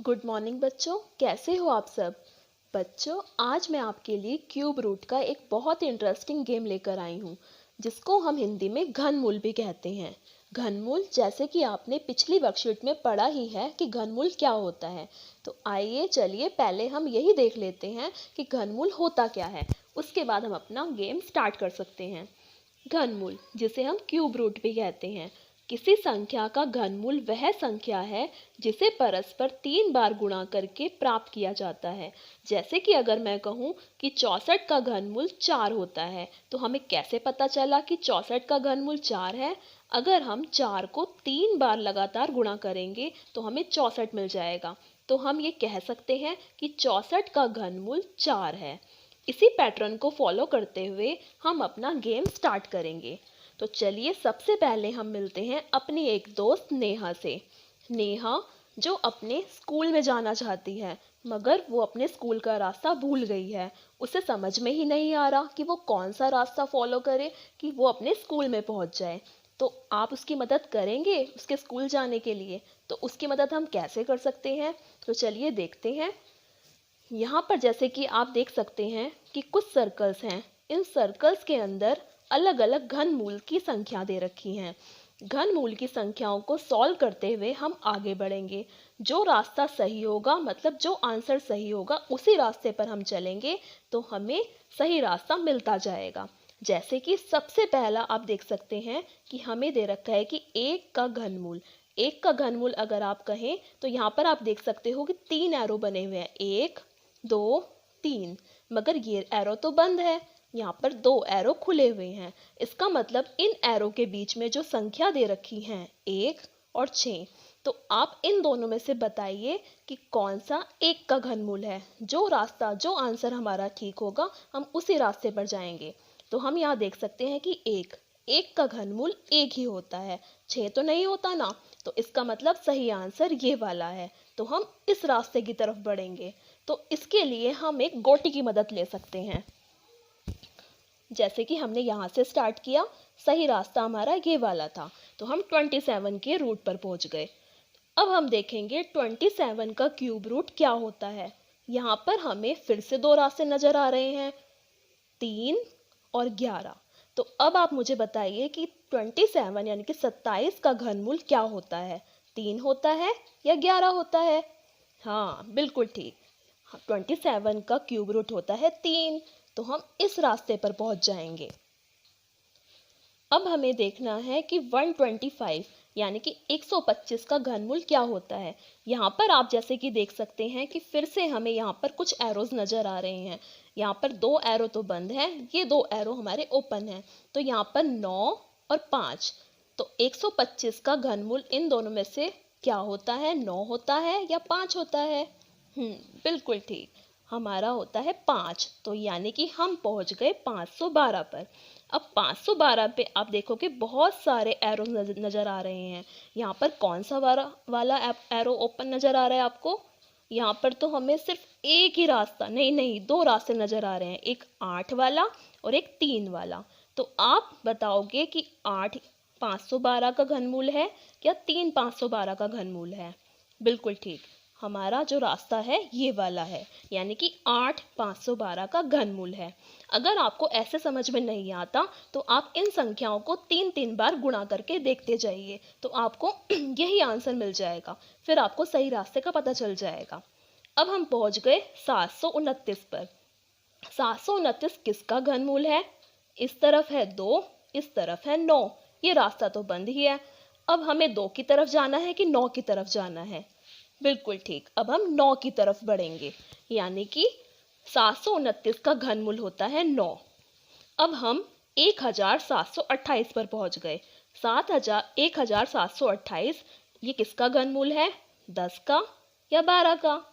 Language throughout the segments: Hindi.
गुड मॉर्निंग बच्चों, कैसे हो आप सब। बच्चों, आज मैं आपके लिए क्यूब रूट का एक बहुत इंटरेस्टिंग गेम लेकर आई हूँ, जिसको हम हिंदी में घनमूल भी कहते हैं। घनमूल, जैसे कि आपने पिछली वर्कशीट में पढ़ा ही है कि घनमूल क्या होता है, तो आइए चलिए पहले हम यही देख लेते हैं कि घनमूल होता क्या है। उसके बाद हम अपना गेम स्टार्ट कर सकते हैं। घनमूल, जिसे हम क्यूब रूट भी कहते हैं, किसी संख्या का घनमूल वह संख्या है जिसे परस्पर 3 बार गुणा करके प्राप्त किया जाता है। जैसे कि अगर मैं कहूँ कि 64 का घनमूल 4 होता है, तो हमें कैसे पता चला कि 64 का घनमूल 4 है। अगर हम 4 को 3 बार लगातार गुणा करेंगे तो हमें 64 मिल जाएगा। तो हम ये कह सकते हैं कि 64 का घनमूल 4 है। इसी पैटर्न को फॉलो करते हुए हम अपना गेम स्टार्ट करेंगे। तो चलिए सबसे पहले हम मिलते हैं अपनी एक दोस्त नेहा से। नेहा, जो अपने स्कूल में जाना चाहती है, मगर वो अपने स्कूल का रास्ता भूल गई है। उसे समझ में ही नहीं आ रहा कि वो कौन सा रास्ता फॉलो करे कि वो अपने स्कूल में पहुंच जाए। तो आप उसकी मदद करेंगे उसके स्कूल जाने के लिए। तो उसकी मदद हम कैसे कर सकते हैं, तो चलिए देखते हैं। यहाँ पर जैसे कि आप देख सकते हैं कि कुछ सर्कल्स हैं। इन सर्कल्स के अंदर अलग अलग घनमूल की संख्या दे रखी हैं। घनमूल की संख्याओं को सॉल्व करते हुए हम आगे बढ़ेंगे। जो रास्ता सही होगा, मतलब जो आंसर सही होगा, उसी रास्ते पर हम चलेंगे तो हमें सही रास्ता मिलता जाएगा। जैसे कि सबसे पहला आप देख सकते हैं कि हमें दे रखा है कि 1 का घनमूल। 1 का घनमूल अगर आप कहें तो यहाँ पर आप देख सकते हो कि 3 एरो बने हुए हैं, 1 2 3। मगर ये एरो तो बंद है, यहाँ पर 2 एरो खुले हुए हैं। इसका मतलब इन एरो के बीच में जो संख्या दे रखी है 1 और 6। तो आप इन दोनों में से बताइए कि कौन सा 1 का घनमूल है। जो रास्ता, जो आंसर हमारा ठीक होगा, हम उसी रास्ते पर जाएंगे। तो हम यहाँ देख सकते हैं कि 1 का घनमूल 1 ही होता है, 6 तो नहीं होता ना। तो इसका मतलब सही आंसर ये वाला है। तो हम इस रास्ते की तरफ बढ़ेंगे। तो इसके लिए हम एक गोटी की मदद ले सकते हैं। जैसे कि हमने यहाँ से स्टार्ट किया, सही रास्ता हमारा ये वाला था, तो हम 27 के रूट पर पहुँच गए। अब हम देखेंगे 27 का क्यूब रूट क्या होता है। यहाँ पर हमें फिर से 2 रास्ते नजर आ रहे हैं, 3 और 11। तो अब आप मुझे बताइए कि 27 यानी कि 27 का घनमूल क्या होता है, 3 होता है या 11 होता है। हाँ, बिल्कुल ठीक। 27 का क्यूब रूट होता है 3। तो हम इस रास्ते पर पहुंच जाएंगे। अब हमें देखना है कि 125 यानी कि 125 का घनमूल क्या होता है। यहाँ पर आप जैसे कि देख सकते हैं कि फिर से हमें यहाँ पर कुछ एरोज नजर आ रहे हैं। यहाँ पर 2 एरो तो बंद है, ये 2 एरो हमारे ओपन है। तो यहाँ पर 9 और 5। तो 125 का घनमूल इन दोनों में से क्या होता है, 9 होता है या 5 होता है। बिल्कुल ठीक, हमारा होता है 5। तो यानी कि हम पहुंच गए 512 पर। अब 512 पे आप देखो कि बहुत सारे एरो नजर आ रहे हैं। यहाँ पर कौन सा वाला एरो ओपन नजर आ रहा है आपको। यहाँ पर तो हमें सिर्फ एक ही रास्ता, नहीं नहीं, 2 रास्ते नजर आ रहे हैं, एक 8 वाला और एक 3 वाला। तो आप बताओगे कि 8 512 का घनमूल है या 3 512 का घनमूल है। बिल्कुल ठीक, हमारा जो रास्ता है ये वाला है, यानी कि 8 512 का घनमूल है। अगर आपको ऐसे समझ में नहीं आता तो आप इन संख्याओं को 3 बार गुणा करके देखते जाइए, तो आपको यही आंसर मिल जाएगा। फिर आपको सही रास्ते का पता चल जाएगा। अब हम पहुंच गए 729 पर। 729 किसका घनमूल है। इस तरफ है 2, इस तरफ है 9। ये रास्ता तो बंद ही है। अब हमें 2 की तरफ जाना है कि 9 की तरफ जाना है। बिल्कुल ठीक, अब हम 9 की तरफ बढ़ेंगे, यानी कि 729 का घनमूल होता है 9। अब हम 1728 पर पहुंच गए। 1728 ये किसका घनमूल है, 10 का या 12 का।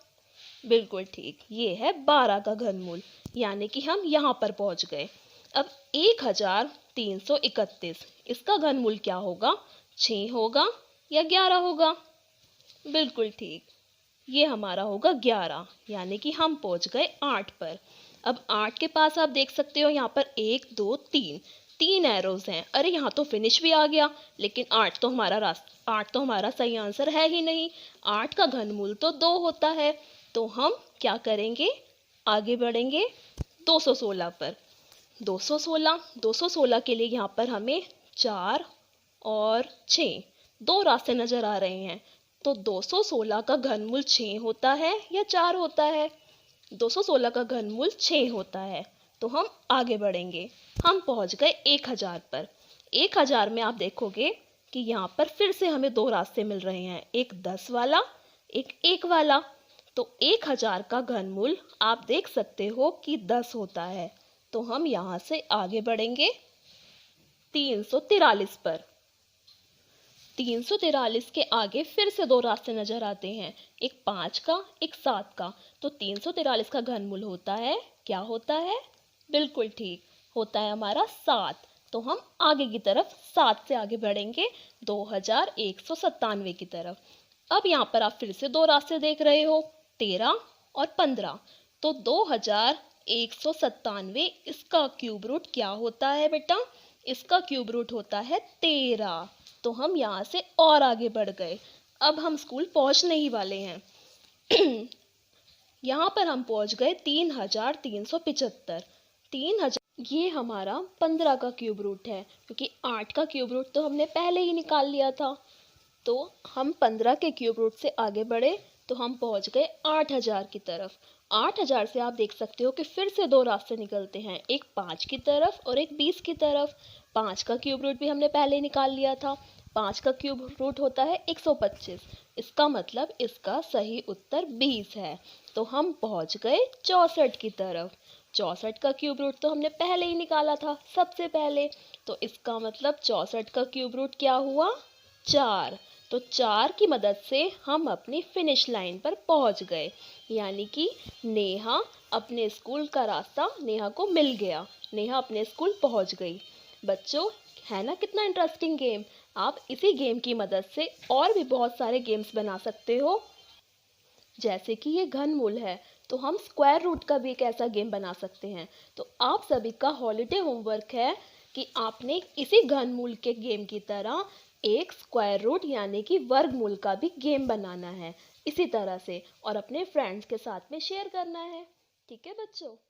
बिल्कुल ठीक, ये है 12 का घनमूल, यानी कि हम यहाँ पर पहुंच गए। अब 1331 इसका घनमूल क्या होगा, 6 होगा या 11 होगा। बिल्कुल ठीक, ये हमारा होगा 11, यानी कि हम पहुंच गए 8 पर। अब 8 के पास आप देख सकते हो यहाँ पर 1 2 3, 3 एरोज हैं। अरे यहाँ तो फिनिश भी आ गया, लेकिन 8 तो हमारा सही आंसर है ही नहीं। 8 का घनमूल तो 2 होता है। तो हम क्या करेंगे, आगे बढ़ेंगे 216 पर। 216 के लिए यहाँ पर हमें 4 और 6 दो रास्ते नजर आ रहे हैं। तो 216 का घनमूल 6 होता है या 4 होता है? 216 का घनमूल 6 होता है। तो हम आगे बढ़ेंगे। हम पहुंच गए 1000 पर। 1000 में आप देखोगे कि यहाँ पर फिर से हमें दो रास्ते मिल रहे हैं, एक 10 वाला, एक 1 वाला। तो 1000 का घनमूल आप देख सकते हो कि 10 होता है। तो हम यहाँ से आगे बढ़ेंगे 343 पर। 343 के आगे फिर से दो रास्ते नजर आते हैं, एक 5 का, एक 7 का। तो 343 का घनमूल होता है, क्या होता है? बिल्कुल ठीक, होता है हमारा 7। तो हम आगे की तरफ 7 से आगे बढ़ेंगे 2197 की तरफ। अब यहाँ पर आप फिर से दो रास्ते देख रहे हो, 13 और 15। तो 2197, इसका क्यूब रूट क्या होता है बेटा? इसका क्यूब रूट होता है 13। तो हम यहाँ से और आगे बढ़ गए। अब हम स्कूल पहुँचने ही वाले हैं। यहाँ पर हम पहुँच गए 3375। 3000, ये हमारा 15 का क्यूब रूट है, क्योंकि 8 का क्यूब रूट तो हमने पहले ही निकाल लिया था। तो हम 15 के क्यूब रूट से आगे बढ़े तो हम पहुंच गए 8000 की तरफ। 8000 से आप देख सकते हो कि फिर से दो रास्ते निकलते हैं, एक 5 की तरफ और एक 20 की तरफ। 5 का क्यूब रूट भी हमने पहले निकाल लिया था। 5 का क्यूब रूट होता है 125। इसका मतलब इसका सही उत्तर 20 है। तो हम पहुंच गए 64 की तरफ। 64 का क्यूब रूट तो हमने पहले ही निकाला था, सबसे पहले। तो इसका मतलब 64 का क्यूब रूट क्या हुआ? 4। तो 4 की मदद से हम अपनी फिनिश लाइन पर पहुंच गए, यानी कि नेहा अपने स्कूल का रास्ता नेहा को मिल गया। नेहा अपने स्कूल पहुंच गई। बच्चों, है ना कितना इंटरेस्टिंग गेम? आप इसी गेम की मदद से और भी बहुत सारे गेम्स बना सकते हो। जैसे कि ये घनमूल है, तो हम स्क्वायर रूट का भी एक ऐसा गेम बना सकते हैं। तो आप सभी का हॉलीडे होमवर्क है कि आपने इसी घनमूल के गेम की तरह एक स्क्वायर रूट यानी कि वर्गमूल का भी गेम बनाना है इसी तरह से, और अपने फ्रेंड्स के साथ में शेयर करना है। ठीक है बच्चों?